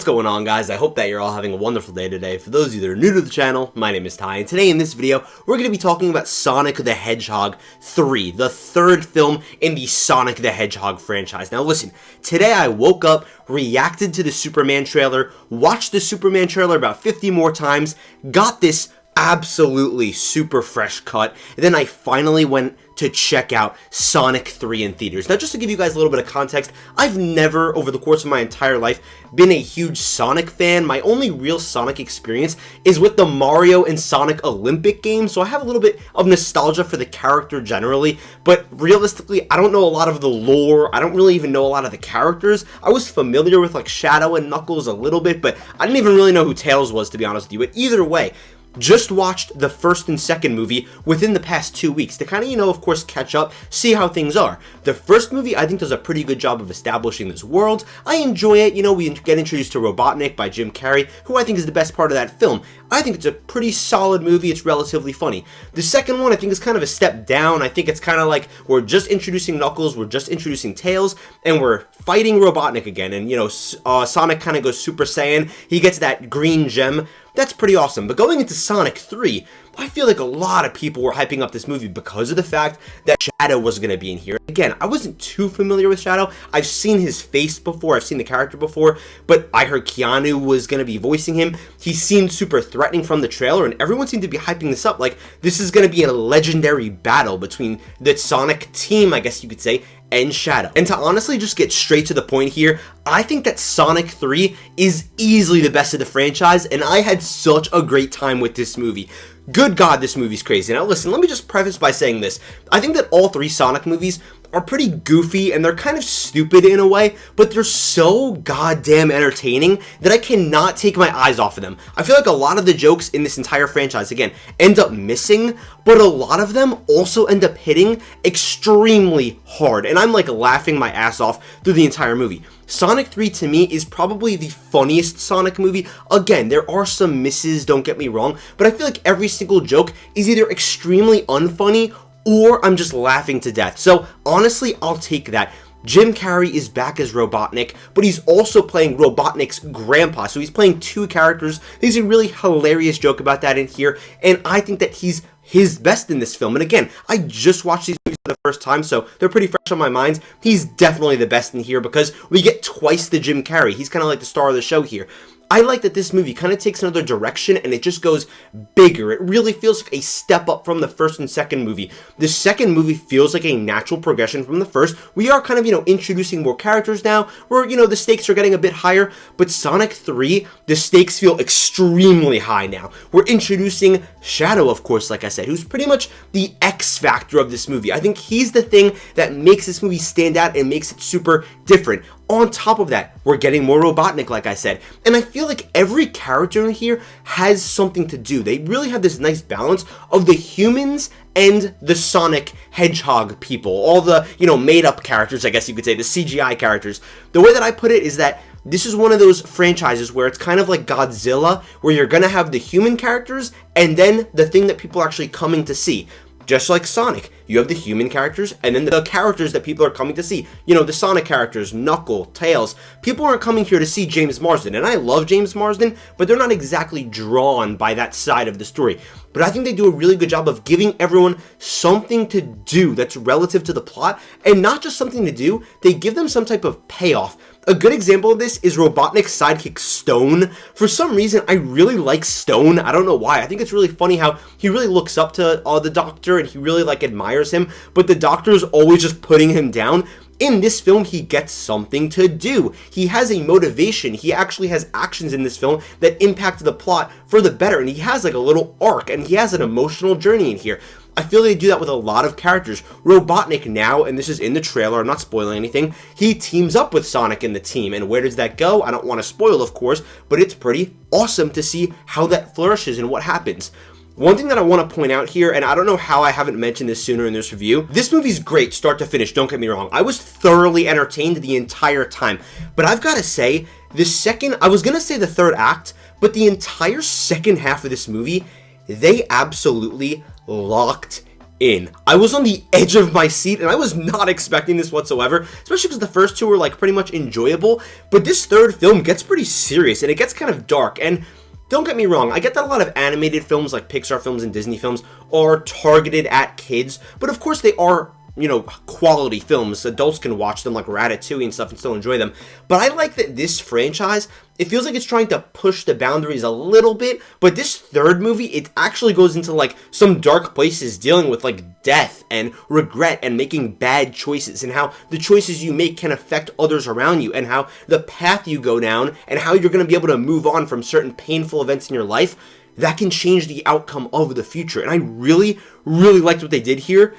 What's going on, guys? I hope that you're all having a wonderful day today. For those of you that are new to the channel, my name is Ty, and today in this video, we're going to be talking about Sonic the Hedgehog 3, the third film in the Sonic the Hedgehog franchise. Now listen, today I woke up, reacted to the Superman trailer, watched the Superman trailer about 50 more times, got this absolutely super fresh cut, and then I finally went to check out Sonic 3 in theaters. Now, just to give you guys a little bit of context, I've never, over the course of my entire life, been a huge Sonic fan. My only real Sonic experience is with the Mario and Sonic Olympic games, so I have a little bit of nostalgia for the character generally, but realistically, I don't know a lot of the lore. I don't really even know a lot of the characters. I was familiar with, like, Shadow and Knuckles a little bit, but I didn't even really know who Tails was, to be honest with you. But either way, just watched the first and second movie within the past 2 weeks to kind of, of course, catch up, see how things are. The first movie, I think, does a pretty good job of establishing this world. I enjoy it. We get introduced to Robotnik by Jim Carrey, who I think is the best part of that film. I think it's a pretty solid movie. It's relatively funny. The second one, I think, is kind of a step down. I think it's kind of like we're just introducing Knuckles, we're just introducing Tails, and we're fighting Robotnik again. And, Sonic kind of goes Super Saiyan. He gets that green gem. That's pretty awesome. But going into Sonic 3, I feel like a lot of people were hyping up this movie because of the fact that Shadow was going to be in here. Again, I wasn't too familiar with Shadow. I've seen his face before, I've seen the character before, but I heard Keanu was going to be voicing him. He seemed super threatening from the trailer, and everyone seemed to be hyping this up like this is going to be a legendary battle between the Sonic team, I guess you could say, and Shadow. And to honestly just get straight to the point here, I think that Sonic 3 is easily the best of the franchise, and I had such a great time with this movie. Good God, this movie's crazy. Now listen, let me just preface by saying this. I think that all three Sonic movies are pretty goofy and they're kind of stupid in a way, but they're so goddamn entertaining that I cannot take my eyes off of them. I feel like a lot of the jokes in this entire franchise, again, end up missing, but a lot of them also end up hitting extremely hard, and I'm like laughing my ass off through the entire movie. Sonic 3 to me is probably the funniest Sonic movie. Again, there are some misses, don't get me wrong, but I feel like every single joke is either extremely unfunny or I'm just laughing to death. So honestly, I'll take that. Jim Carrey is back as Robotnik, but he's also playing Robotnik's grandpa, so he's playing two characters. There's a really hilarious joke about that in here, and I think that he's his best in this film. And again, I just watched these movies for the first time, so they're pretty fresh on my mind. He's definitely the best in here because we get twice the Jim Carrey. He's kind of like the star of the show here. I like that this movie kind of takes another direction and it just goes bigger. It really feels like a step up from the first and second movie. The second movie feels like a natural progression from the first. We are kind of, introducing more characters now where, the stakes are getting a bit higher. But Sonic 3, the stakes feel extremely high now. We're introducing Shadow, of course, like I said, who's pretty much the X factor of this movie. I think he's the thing that makes this movie stand out and makes it super different. On top of that, we're getting more Robotnik, like I said, and I feel like every character in here has something to do. They really have this nice balance of the humans and the Sonic Hedgehog people, all the, made-up characters, I guess you could say, the CGI characters. The way that I put it is that this is one of those franchises where it's kind of like Godzilla, where you're going to have the human characters and then the thing that people are actually coming to see. Just like Sonic, you have the human characters and then the characters that people are coming to see. The Sonic characters, Knuckle, Tails. People aren't coming here to see James Marsden, and I love James Marsden, but they're not exactly drawn by that side of the story. But I think they do a really good job of giving everyone something to do that's relative to the plot, and not just something to do, they give them some type of payoff. A good example of this is Robotnik's sidekick, Stone. For some reason, I really like Stone. I don't know why. I think it's really funny how he really looks up to the Doctor and he really, admires him, but the Doctor is always just putting him down. In this film, he gets something to do. He has a motivation. He actually has actions in this film that impact the plot for the better, and he has a little arc, and he has an emotional journey in here. I feel they do that with a lot of characters. Robotnik now, and this is in the trailer, I'm not spoiling anything, he teams up with Sonic and the team, and where does that go? I don't want to spoil, of course, but it's pretty awesome to see how that flourishes and what happens. One thing that I want to point out here, and I don't know how I haven't mentioned this sooner in this review, this movie's great start to finish, don't get me wrong. I was thoroughly entertained the entire time, but I've got to say, I was going to say the third act, but the entire second half of this movie, they absolutely locked in. I was on the edge of my seat, and I was not expecting this whatsoever, especially because the first two were like pretty much enjoyable, but this third film gets pretty serious, and it gets kind of dark. And don't get me wrong, I get that a lot of animated films like Pixar films and Disney films are targeted at kids, but of course they are, you know, quality films. Adults can watch them like Ratatouille and stuff and still enjoy them. But I like that this franchise, it feels like it's trying to push the boundaries a little bit, but this third movie, it actually goes into like some dark places dealing with like death and regret and making bad choices, and how the choices you make can affect others around you, and how the path you go down and how you're going to be able to move on from certain painful events in your life, that can change the outcome of the future. And I really, really liked what they did here.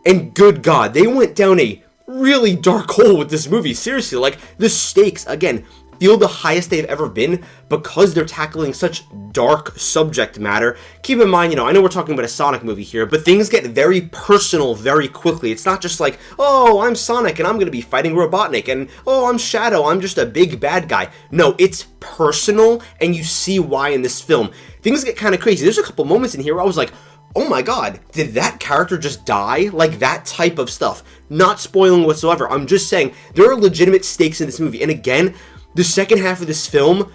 And good God, they went down a really dark hole with this movie. Seriously, like, the stakes, again, feel the highest they've ever been because they're tackling such dark subject matter. Keep in mind, you know, I know we're talking about a Sonic movie here, but things get very personal very quickly. It's not just like, oh, I'm Sonic and I'm going to be fighting Robotnik, and oh, I'm Shadow, I'm just a big bad guy. No, it's personal, and you see why in this film. Things get kind of crazy. There's a couple moments in here where I was like, oh my God, did that character just die? Like, that type of stuff. Not spoiling whatsoever. I'm just saying there are legitimate stakes in this movie. And again, the second half of this film,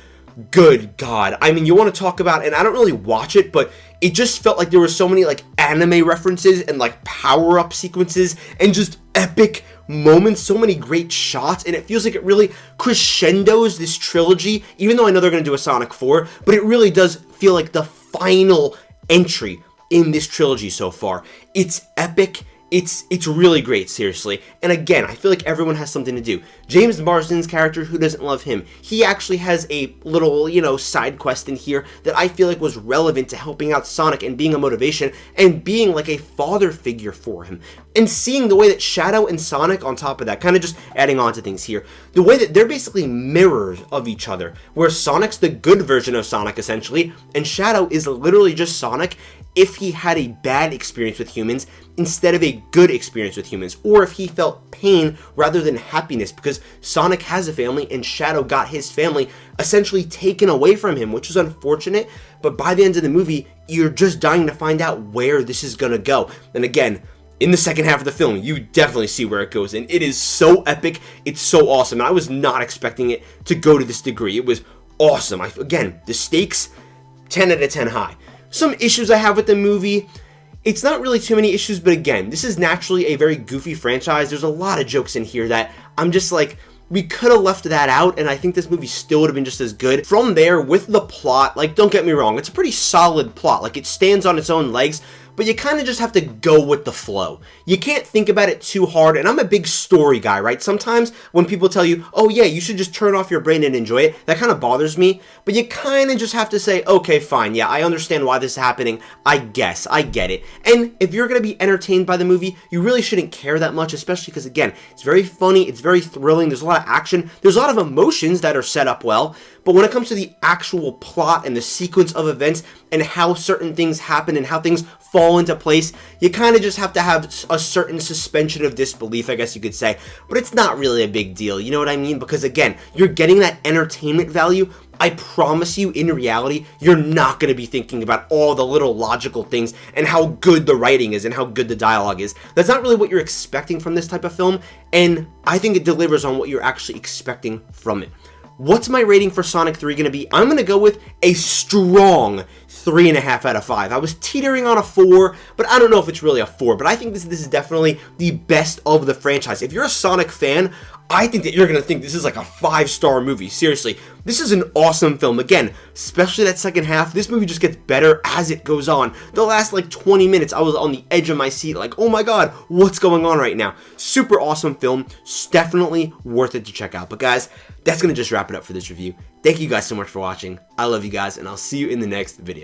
good God. I mean, you want to talk about, and I don't really watch it, but it just felt like there were so many like anime references and like power-up sequences and just epic moments, so many great shots, and it feels like it really crescendos this trilogy, even though I know they're going to do a Sonic 4, but it really does feel like the final entry in this trilogy so far. It's epic. It's really great, seriously. And again, I feel like everyone has something to do. James Marsden's character, who doesn't love him? He actually has a little, you know, side quest in here that I feel like was relevant to helping out Sonic and being a motivation and being like a father figure for him. And seeing the way that Shadow and Sonic, on top of that, kind of just adding on to things here, the way that they're basically mirrors of each other, where Sonic's the good version of Sonic, essentially, and Shadow is literally just Sonic if he had a bad experience with humans instead of a good experience with humans, or if he felt pain rather than happiness, because Sonic has a family and Shadow got his family essentially taken away from him, which is unfortunate, but by the end of the movie, you're just dying to find out where this is gonna go. And again, in the second half of the film, you definitely see where it goes, and it is so epic, it's so awesome, and I was not expecting it to go to this degree. It was awesome. Again, the stakes, 10 out of 10 high. Some issues I have with the movie, it's not really too many issues, but again, this is naturally a very goofy franchise. There's a lot of jokes in here that I'm just like, we could have left that out, and I think this movie still would have been just as good. From there, with the plot, like, don't get me wrong, it's a pretty solid plot. Like, it stands on its own legs, but you kind of just have to go with the flow. You can't think about it too hard, and I'm a big story guy, right? Sometimes when people tell you, oh yeah, you should just turn off your brain and enjoy it, that kind of bothers me, but you kind of just have to say, okay, fine, yeah, I understand why this is happening, I guess, I get it. And if you're going to be entertained by the movie, you really shouldn't care that much, especially because, again, it's very funny, it's very thrilling, there's a lot of action, there's a lot of emotions that are set up well, but when it comes to the actual plot and the sequence of events and how certain things happen and how things fall into place, you kind of just have to have a certain suspension of disbelief, I guess you could say. But it's not really a big deal, you know what I mean? Because again, you're getting that entertainment value. I promise you, in reality, you're not going to be thinking about all the little logical things and how good the writing is and how good the dialogue is. That's not really what you're expecting from this type of film, and I think it delivers on what you're actually expecting from it. What's my rating for Sonic 3 going to be? I'm going to go with a strong 3.5 out of 5. I was teetering on a 4, but I don't know if it's really a 4, but I think this is definitely the best of the franchise. If you're a Sonic fan, I think that you're going to think this is like a 5-star movie. Seriously, this is an awesome film. Again, especially that second half, this movie just gets better as it goes on. The last like 20 minutes, I was on the edge of my seat like, oh my God, what's going on right now? Super awesome film. It's definitely worth it to check out. But guys, that's going to just wrap it up for this review. Thank you guys so much for watching. I love you guys, and I'll see you in the next video.